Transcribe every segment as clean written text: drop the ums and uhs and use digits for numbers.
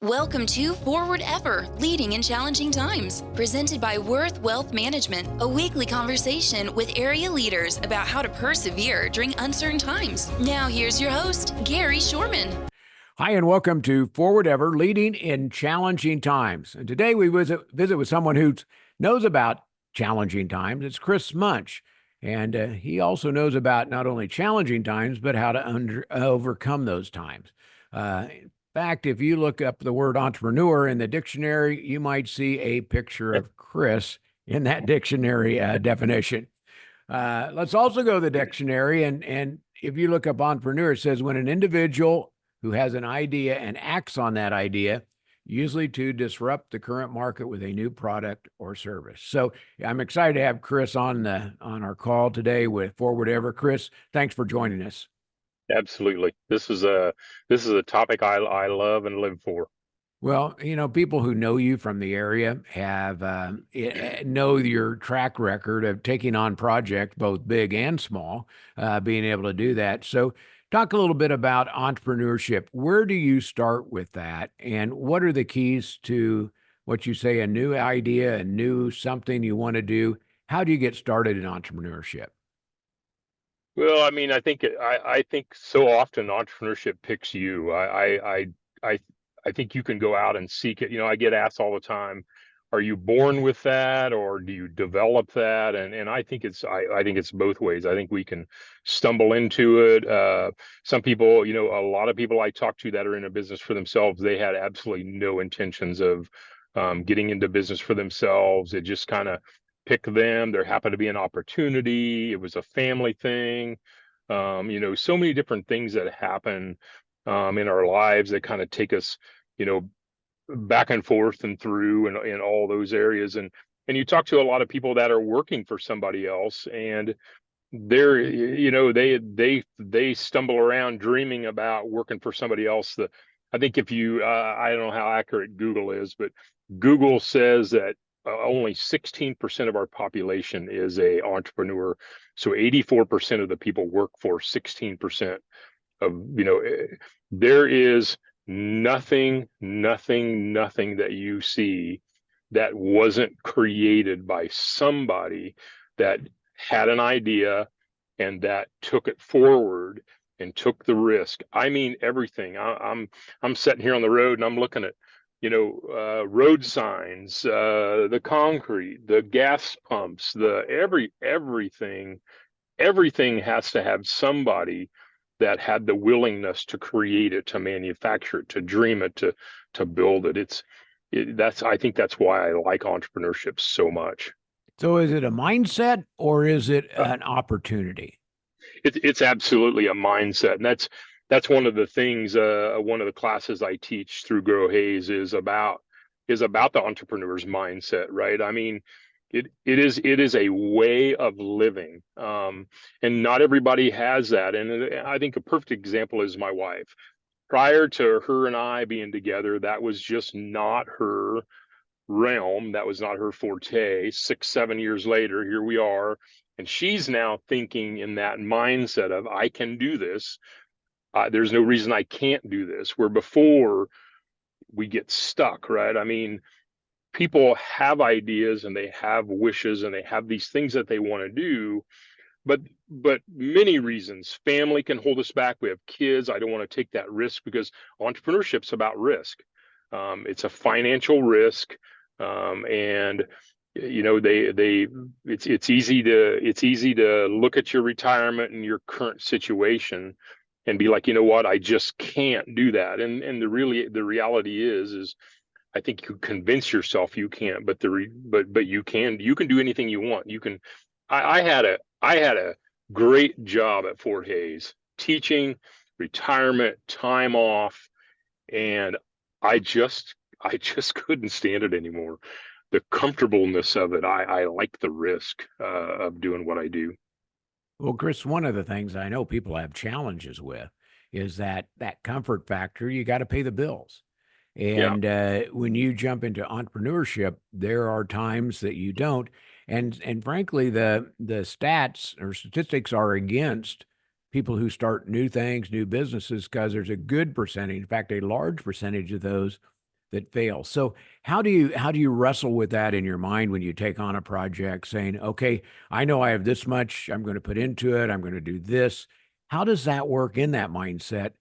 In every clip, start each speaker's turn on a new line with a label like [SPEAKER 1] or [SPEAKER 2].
[SPEAKER 1] Welcome to Forward Ever, Leading in Challenging Times, presented by Worth Wealth Management, a weekly conversation with area leaders about how to persevere during uncertain times. Now here's your host, Gary Shorman.
[SPEAKER 2] Hi, and welcome to Forward Ever, Leading in Challenging Times. And today we visit with someone who knows about challenging times. It's Chris Munch. And he also knows about not only challenging times, but how to overcome those times. In fact, if you look up the word entrepreneur in the dictionary, you might see a picture of Chris in that dictionary definition. Let's also go to the dictionary. And if you look up entrepreneur, it says when an individual who has an idea and acts on that idea, usually to disrupt the current market with a new product or service. So I'm excited to have Chris on our call today with Forward Ever. Chris, thanks for joining us.
[SPEAKER 3] Absolutely. This is a topic I love and live for.
[SPEAKER 2] Well, you know, people who know you from the area have know your track record of taking on projects, both big and small, being able to do that. So talk a little bit about entrepreneurship. Where do you start with that? And what are the keys to what you say, a new idea, a new something you want to do? How do you get started in entrepreneurship?
[SPEAKER 3] Well, I mean, I think so often entrepreneurship picks you. I think you can go out and seek it. You know, I get asked all the time, are you born with that or do you develop that? And I think I think it's both ways. I think we can stumble into it. Some people, you know, a lot of people I talk to that are in a business for themselves, they had absolutely no intentions of getting into business for themselves. It just kind of picked them. There happened to be an opportunity. It was a family thing. You know, so many different things that happen in our lives that kind of take us, you know, back and forth and through and in all those areas. And you talk to a lot of people that are working for somebody else, and they're, you know, they stumble around dreaming about working for somebody else. I think if you I don't know how accurate Google is, but Google says that only 16% of our population is a entrepreneur. So 84% of the people work for 16% of, you know, there is nothing that you see that wasn't created by somebody that had an idea and that took it forward and took the risk. I mean, everything. I'm sitting here on the road and I'm looking at, you know, road signs, the concrete, the gas pumps, everything has to have somebody that had the willingness to create it, to manufacture it, to dream it, to build it. I think that's why I like entrepreneurship so much.
[SPEAKER 2] So is it a mindset or is it an opportunity?
[SPEAKER 3] It's absolutely a mindset, and that's one of the things. One of the classes I teach through Grow Haze is about the entrepreneur's mindset, right? I mean, it is a way of living, and not everybody has that. And I think a perfect example is my wife. Prior to her and I being together, that was just not her realm. That was not her forte. 6, 7 years later, here we are. And she's now thinking in that mindset of, I can do this. There's no reason I can't do this. Where before we get stuck, right? I mean, people have ideas and they have wishes and they have these things that they want to do. But many reasons, family can hold us back. We have kids. I don't want to take that risk because entrepreneurship's about risk. It's a financial risk. And you know, it's easy to look at your retirement and your current situation and be like, you know what, I just can't do that. And the reality is I think you convince yourself you can't, but you can do anything you want. You can. I had a great job at Fort Hays, teaching, retirement, time off, and I just couldn't stand it anymore. The comfortableness of it, I like the risk of doing what I do.
[SPEAKER 2] Well, Chris, one of the things I know people have challenges with is that comfort factor. You got to pay the bills.
[SPEAKER 3] Yeah.
[SPEAKER 2] And when you jump into entrepreneurship, there are times that you don't. And frankly, the stats or statistics are against people who start new things, new businesses, because there's a good percentage, in fact, a large percentage of those that fails. So how do you wrestle with that in your mind when you take on a project saying, okay, I know I have this much I'm going to put into it, I'm going to do this. How does that work in that mindset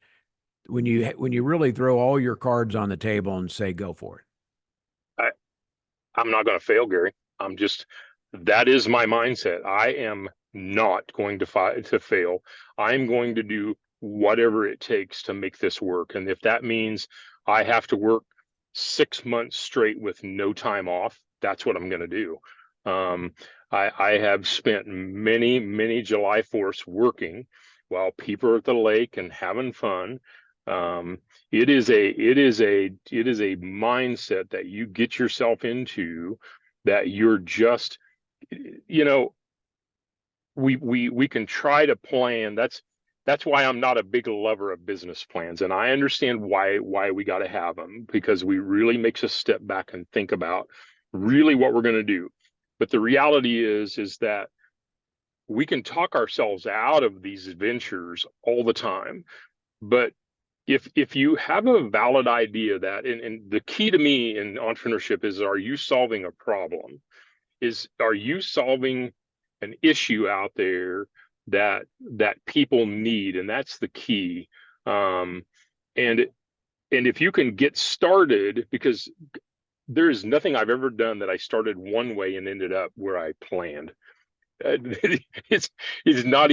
[SPEAKER 2] when you really throw all your cards on the table and say go for it?
[SPEAKER 3] I, I'm not going to fail, Gary. I'm just, that is my mindset. I am not going to fail. I'm going to do whatever it takes to make this work. And if that means I have to work 6 months straight with no time off, that's what I'm going to do. Um, I have spent many, many July 4ths working while people are at the lake and having fun. Um, it is a mindset that you get yourself into, that you're just, you know, we can try to plan. That's why I'm not a big lover of business plans, and I understand why we got to have them, because we really makes us step back and think about really what we're going to do. But the reality is that we can talk ourselves out of these ventures all the time. But if you have a valid idea, that and the key to me in entrepreneurship is, are you solving a problem? Are you solving an issue out there that people need? And that's the key. um and and if you can get started, because there is nothing I've ever done that I started one way and ended up where I planned. it's it's not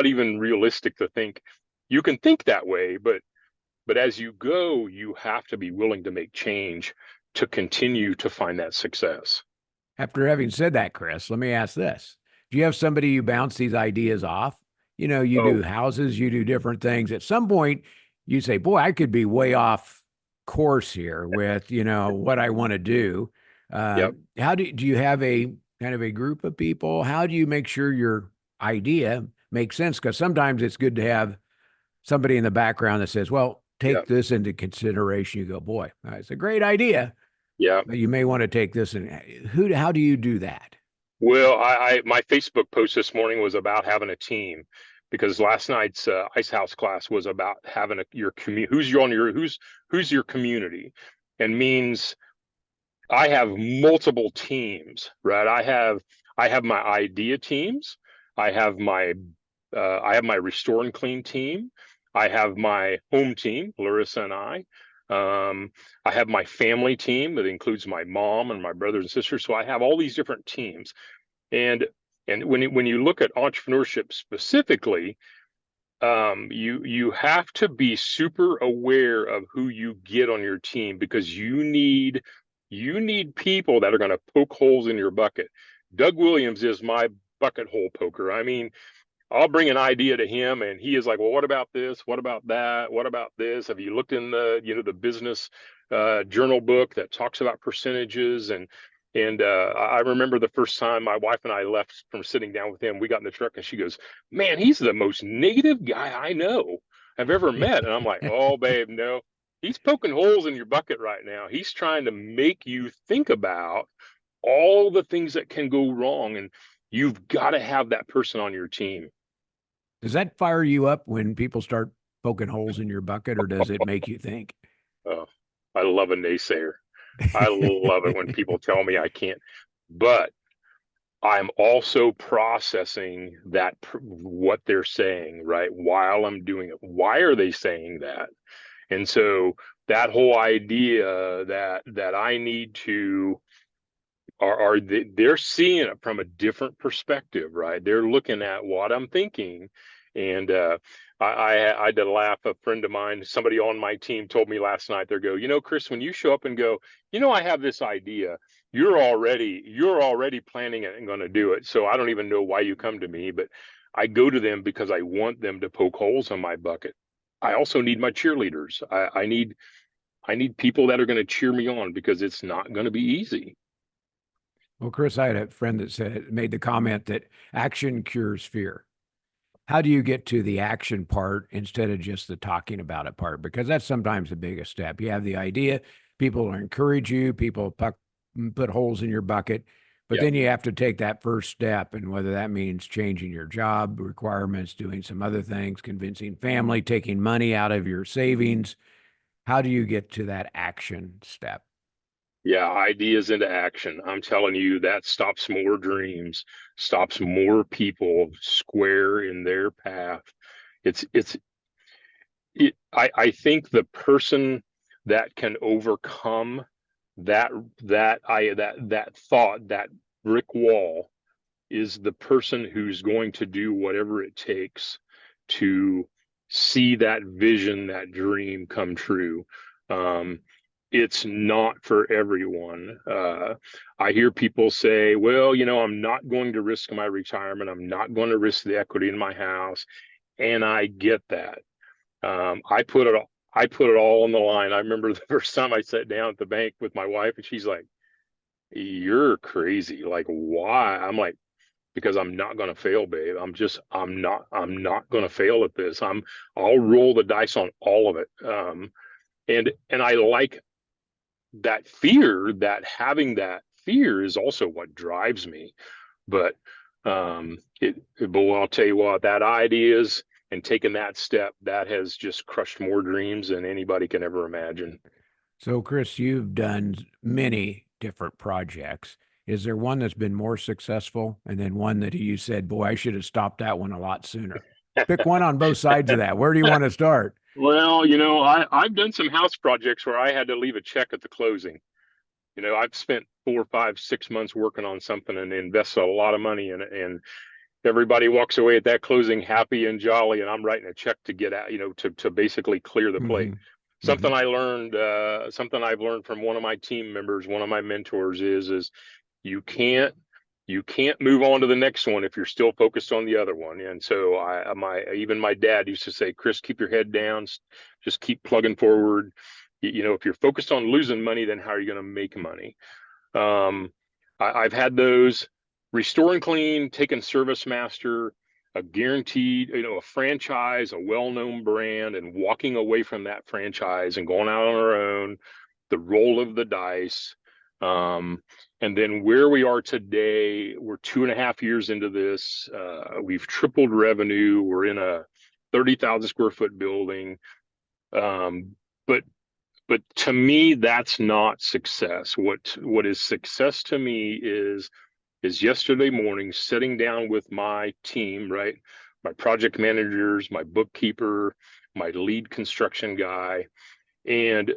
[SPEAKER 3] even realistic to think. You can think that way, but as you go, you have to be willing to make change to continue to find that success.
[SPEAKER 2] After having said that, Chris, let me ask this. Do you have somebody you bounce these ideas off? You
[SPEAKER 3] Oh,
[SPEAKER 2] do houses, you do different things. At some point, you say, boy, I could be way off course here with, what I want to do.
[SPEAKER 3] yep.
[SPEAKER 2] Do you have a kind of a group of people? How do you make sure your idea makes sense? Because sometimes it's good to have somebody in the background that says, well, take
[SPEAKER 3] Yep.
[SPEAKER 2] this into consideration. You go, boy, it's a great idea,
[SPEAKER 3] Yeah.
[SPEAKER 2] but you may want to take this. And how do you do that?
[SPEAKER 3] Well, my Facebook post this morning was about having a team, because last night's Ice House class was about having your community. Who's your community, and means I have multiple teams, right? I have my idea teams. I have my restore and clean team. I have my home team, Larissa and I. I have my family team that includes my mom and my brothers and sisters. So I have all these different teams. And when you look at entrepreneurship specifically, you have to be super aware of who you get on your team, because you need people that are going to poke holes in your bucket. Doug Williams is my bucket hole poker. I mean, I'll bring an idea to him and he is like, well, what about this? What about that? What about this? Have you looked in the business journal book that talks about percentages? And I remember the first time my wife and I left from sitting down with him, we got in the truck and she goes, man, he's the most negative guy I know I've ever met. And I'm like, oh, babe, no, he's poking holes in your bucket right now. He's trying to make you think about all the things that can go wrong. And you've got to have that person on your team.
[SPEAKER 2] Does that fire you up when people start poking holes in your bucket, or does it make you think?
[SPEAKER 3] Oh, I love a naysayer. I love it when people tell me I can't. But I'm also processing what they're saying, right? While I'm doing it. Why are they saying that? And so that whole idea that I need to they're seeing it from a different perspective, right? They're looking at what I'm thinking. And I did laugh. A friend of mine, somebody on my team, told me last night, they go, Chris, when you show up and go, I have this idea, you're already planning it and going to do it. So I don't even know why you come to me, but I go to them because I want them to poke holes in my bucket. I also need my cheerleaders. I need people that are going to cheer me on, because it's not going to be easy.
[SPEAKER 2] Well, Chris, I had a friend that made the comment that action cures fear. How do you get to the action part instead of just the talking about it part? Because that's sometimes the biggest step. You have the idea, people will encourage you, people put holes in your bucket, but
[SPEAKER 3] Yeah.
[SPEAKER 2] then you have to take that first step. And whether that means changing your job requirements, doing some other things, convincing family, taking money out of your savings. How do you get to that action step?
[SPEAKER 3] Yeah, ideas into action. I'm telling you, that stops more dreams, stops more people square in their path. It's I think the person that can overcome that that thought, that brick wall, is the person who's going to do whatever it takes to see that vision, that dream come true. Um, it's not for everyone. I hear people say, well, I'm not going to risk my retirement. I'm not going to risk the equity in my house. And I get that. I put it all on the line. I remember the first time I sat down at the bank with my wife, and she's like, "You're crazy. Like, why?" I'm like, "Because I'm not going to fail, babe. I'm not going to fail at this. I'll roll the dice on all of it." And I like that fear. That having that fear is also what drives me. But but I'll tell you what, that ideas and taking that step, that has just crushed more dreams than anybody can ever imagine.
[SPEAKER 2] So, Chris, you've done many different projects. Is there one that's been more successful, and then one that you said, boy, I should have stopped that one a lot sooner? Pick one on both sides of that. Where do you want to start?
[SPEAKER 3] Well, I've done some house projects where I had to leave a check at the closing. I've spent 4, 5, 6 months working on something and invested a lot of money in it, and everybody walks away at that closing happy and jolly, and I'm writing a check to get out, to basically clear the plate.
[SPEAKER 2] Mm-hmm.
[SPEAKER 3] Something I've learned from one of my team members, one of my mentors, is you can't move on to the next one if you're still focused on the other one. And so even my dad used to say, Chris, keep your head down, just keep plugging forward. If you're focused on losing money, then how are you going to make money? I've had those. Restore and Clean, taking Service Master, a guaranteed, a franchise, a well-known brand, and walking away from that franchise and going out on our own, the roll of the dice. And then where we are today, we're 2.5 years into this. We've tripled revenue. We're in a 30,000 square foot building. But to me, that's not success. What is success to me is yesterday morning sitting down with my team, right? My project managers, my bookkeeper, my lead construction guy, and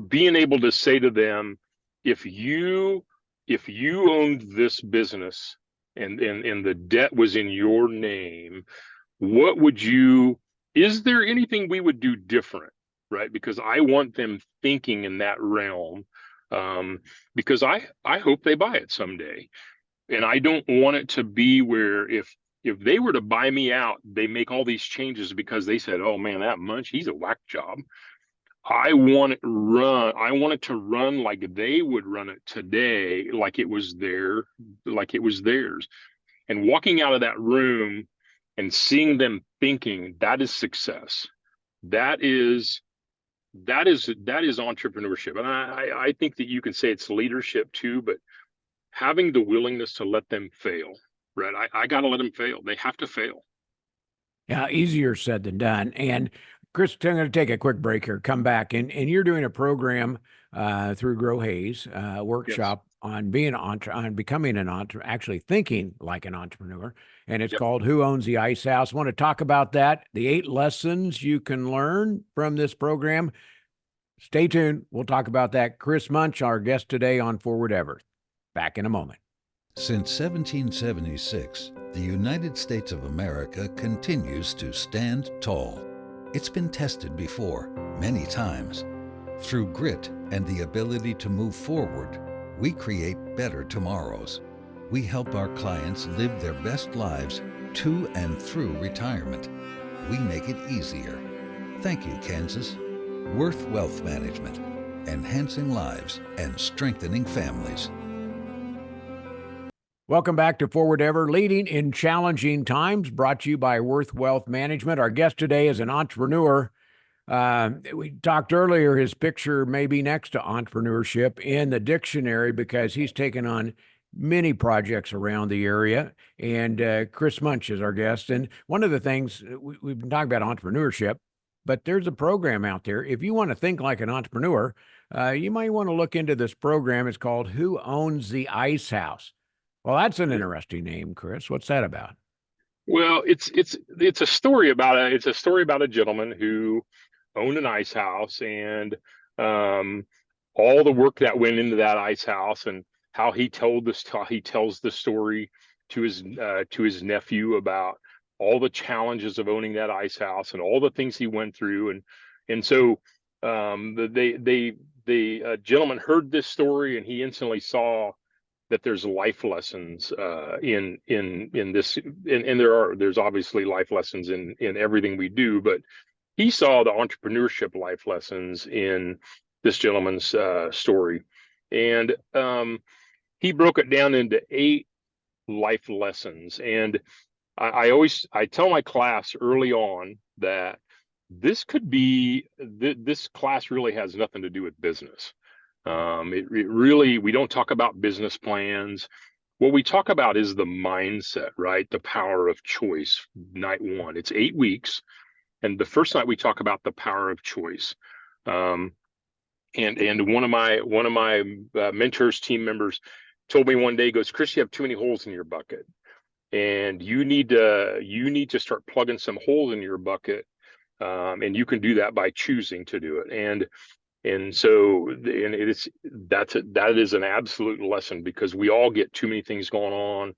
[SPEAKER 3] being able to say to them, if you owned this business and the debt was in your name, is there anything we would do different? Right? Because I want them thinking in that realm, because I hope they buy it someday. And I don't want it to be where if they were to buy me out, they make all these changes because they said, oh man, that Munch, he's a whack job. I want it to run like they would run it today, like it was theirs. And walking out of that room and seeing them thinking, that is success. That is entrepreneurship. And I think that you can say it's leadership too, but having the willingness to let them fail, right? I got to let them fail. They have to fail.
[SPEAKER 2] Yeah, easier said than done. And Chris, I'm going to take a quick break here, come back, and you're doing a program through Grow Hayes workshop on becoming an entrepreneur, actually thinking like an entrepreneur. And it's called Who Owns the Ice House? I want to talk about that, the 8 lessons you can learn from this program. Stay tuned. We'll talk about that. Chris Munch, our guest today on Forward Ever. Back in a moment.
[SPEAKER 4] Since 1776, the United States of America continues to stand tall. It's been tested before, many times. Through grit and the ability to move forward, we create better tomorrows. We help our clients live their best lives to and through retirement. We make it easier. Thank you, Kansas. Worth Wealth Management, enhancing lives and strengthening families.
[SPEAKER 2] Welcome back to Forward Ever, leading in challenging times, brought to you by Worth Wealth Management. Our guest today is an entrepreneur. We talked earlier, his picture may be next to entrepreneurship in the dictionary because he's taken on many projects around the area. And Chris Munch is our guest. And one of the things, we've been talking about entrepreneurship, but there's a program out there. If you want to think like an entrepreneur, you might want to look into this program. It's called Who Owns the Ice House? Well, that's an interesting name, Chris. What's that about?
[SPEAKER 3] Well, it's a story about a gentleman who owned an ice house, and um, all the work that went into that ice house, and how he tells the story to his nephew about all the challenges of owning that ice house and all the things he went through, and so the gentleman heard this story, and he instantly saw that there's life lessons in this, and there's obviously life lessons in everything we do, but he saw the entrepreneurship life lessons in this gentleman's story, and he broke it down into 8 life lessons. And I tell my class early on that this class really has nothing to do with business. It really, we don't talk about business plans. What we talk about is the mindset, right? The power of choice. Night 1, it's 8 weeks. And the first night we talk about the power of choice. And one of my mentors, team members, told me one day, goes, Chris, you have too many holes in your bucket, and you need to start plugging some holes in your bucket, and you can do that by choosing to do it. And so, and that is an absolute lesson, because we all get too many things going on.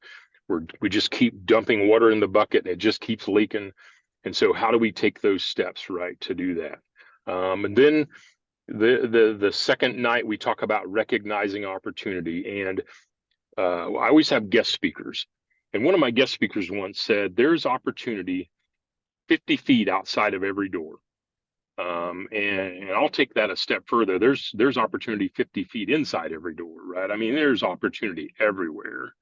[SPEAKER 3] We just keep dumping water in the bucket, and it just keeps leaking. And so, how do we take those steps, right, to do that? And then the second night we talk about recognizing opportunity, and I always have guest speakers. And one of my guest speakers once said, "There's opportunity 50 feet outside of every door." And I'll take that a step further. There's opportunity 50 feet inside every door, right? I mean, there's opportunity everywhere.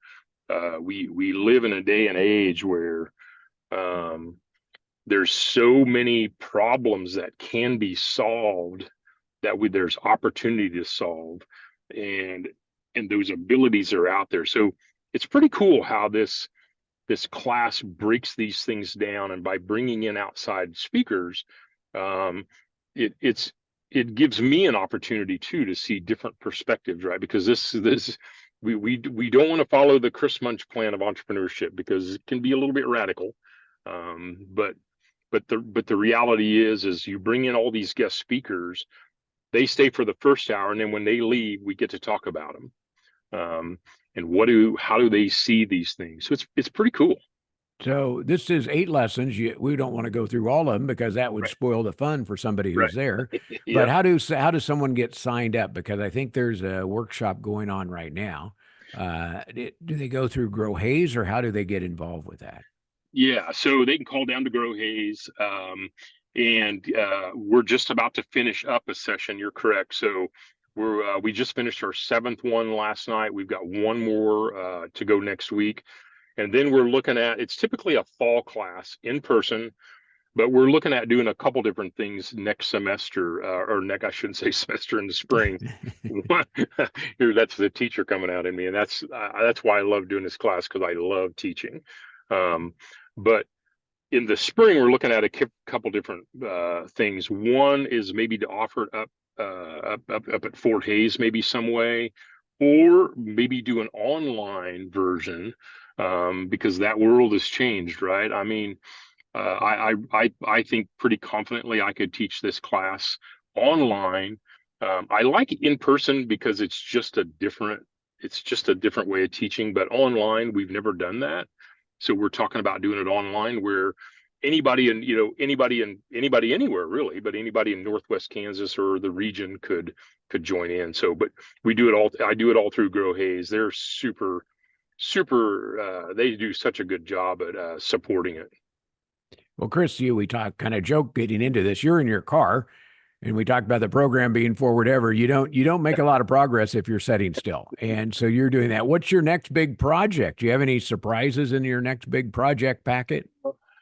[SPEAKER 3] We live in a day and age where there's so many problems that can be solved, that there's opportunity to solve, and those abilities are out there. So it's pretty cool how this class breaks these things down, and by bringing in outside speakers, it gives me an opportunity too to see different perspectives, right? Because we don't want to follow the Chris Munch plan of entrepreneurship, because it can be a little bit radical. But the reality is you bring in all these guest speakers, they stay for the first hour, and then when they leave, we get to talk about them. And how do they see these things? So it's pretty cool.
[SPEAKER 2] So this is 8 lessons. We don't want to go through all of them, because that would
[SPEAKER 3] Right.
[SPEAKER 2] spoil the fun for somebody who's
[SPEAKER 3] Right.
[SPEAKER 2] there.
[SPEAKER 3] Yeah.
[SPEAKER 2] But how does someone get signed up? Because I think there's a workshop going on right now. Do they go through Grow Hayes, or how do they get involved with that?
[SPEAKER 3] Yeah, so they can call down to Grow Hayes, and we're just about to finish up a session. You're correct. So we just finished our 7th one last night. We've got one more to go next week, and then we're looking at, it's typically a fall class in person, but we're looking at doing a couple different things next semester, I shouldn't say semester, in the spring. Here, that's the teacher coming out in me, and that's why I love doing this class, because I love teaching. But in the spring, we're looking at a couple different things. One is maybe to offer it up at Fort Hayes, maybe some way, or maybe do an online version, because that world has changed, right? I mean, I think pretty confidently I could teach this class online. I like in person because it's just a different way of teaching, but online, we've never done that. So we're talking about doing it online, where anybody anywhere really, but anybody in Northwest Kansas or the region could join in. So, but I do it all through Grow Hayes. They're super, they do such a good job at supporting it.
[SPEAKER 2] Well, Chris, we kind of joke getting into this. You're in your car, and we talked about the program being forward ever. You don't make a lot of progress if you're sitting still, and so you're doing that. What's your next big project? Do you have any surprises in your next big project packet?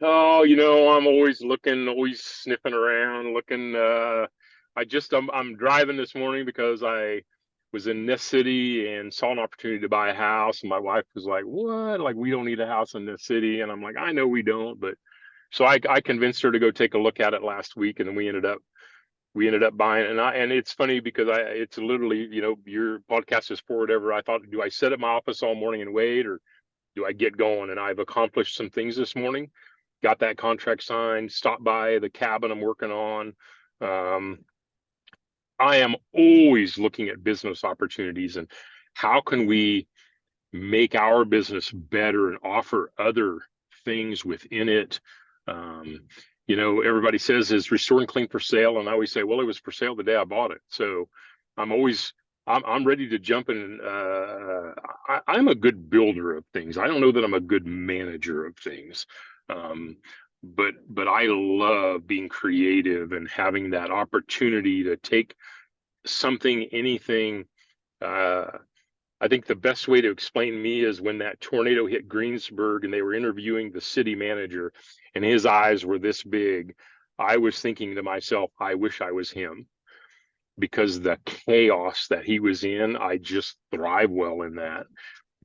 [SPEAKER 3] Oh, I'm always looking, always sniffing around, looking. I'm driving this morning because I was in this city and saw an opportunity to buy a house, and my wife was like, "What? Like, we don't need a house in this city?" And I'm like, "I know we don't, but So I convinced her to go take a look at it last week, and then we ended up buying it. And it's funny because it's literally, your podcast is forward ever. I thought, do I sit at my office all morning and wait, or do I get going? And I've accomplished some things this morning. Got that contract signed, stopped by the cabin I'm working on. I am always looking at business opportunities and how can we make our business better and offer other things within it. Everybody says, is Restore and Clean for sale? And I always say, well, it was for sale the day I bought it. So I'm ready to jump in. I'm a good builder of things. I don't know that I'm a good manager of things. But I love being creative and having that opportunity to take anything. I think the best way to explain me is when that tornado hit Greensburg and they were interviewing the city manager and his eyes were this big. I was thinking to myself, I wish I was him, because the chaos that he was in, I just thrive well in that.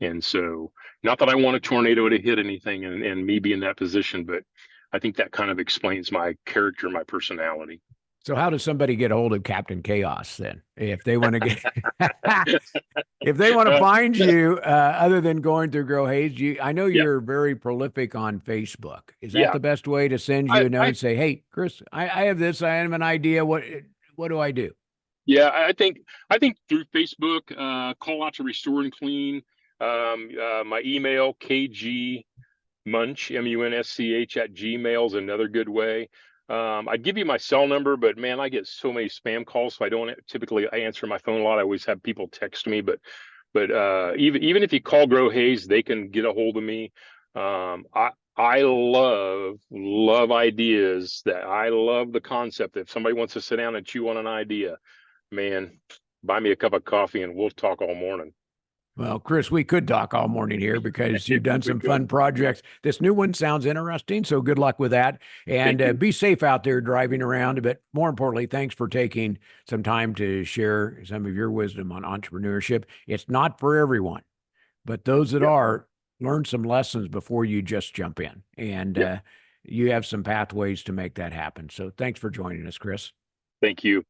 [SPEAKER 3] And so, not that I want a tornado to hit anything and me be in that position, but I think that kind of explains my character, my personality.
[SPEAKER 2] So how does somebody get a hold of Captain Chaos then? If they want to get, if they want to find you, other than going through Grow Haze, I know you're very prolific on Facebook. Is that the best way to send you a note and say, hey, Chris, I have this, I have an idea. What do I do?
[SPEAKER 3] Yeah, I think through Facebook, call out to Restore and Clean. My email, kgmunch, MUNSCH @gmail is another good way. I'd give you my cell number, but man, I get so many spam calls, so I don't typically answer my phone a lot. I always have people text me, but even if you call Grow Haze, they can get a hold of me. I love ideas. That I love the concept that if somebody wants to sit down and chew on an idea, man, buy me a cup of coffee and we'll talk all morning.
[SPEAKER 2] Well, Chris, we could talk all morning here because you've done some fun projects. This new one sounds interesting, so good luck with that. And be safe out there driving around. But more importantly, thanks for taking some time to share some of your wisdom on entrepreneurship. It's not for everyone, but those that are, learn some lessons before you just jump in. And you have some pathways to make that happen. So thanks for joining us, Chris.
[SPEAKER 3] Thank you.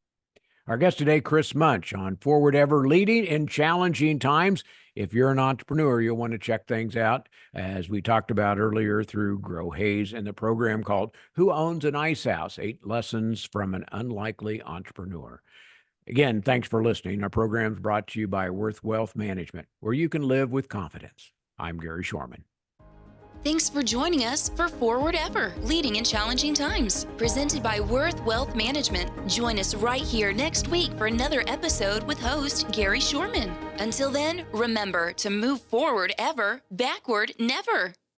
[SPEAKER 2] Our guest today, Chris Munch, on Forward Ever, Leading in Challenging Times. If you're an entrepreneur, you'll want to check things out, as we talked about earlier, through Grow Haze and the program called Who Owns an Ice House? 8 Lessons from an Unlikely Entrepreneur. Again, thanks for listening. Our program is brought to you by Worth Wealth Management, where you can live with confidence. I'm Gary Shorman.
[SPEAKER 1] Thanks for joining us for Forward Ever, Leading in Challenging Times, presented by Worth Wealth Management. Join us right here next week for another episode with host Gary Shorman. Until then, remember to move forward ever, backward never.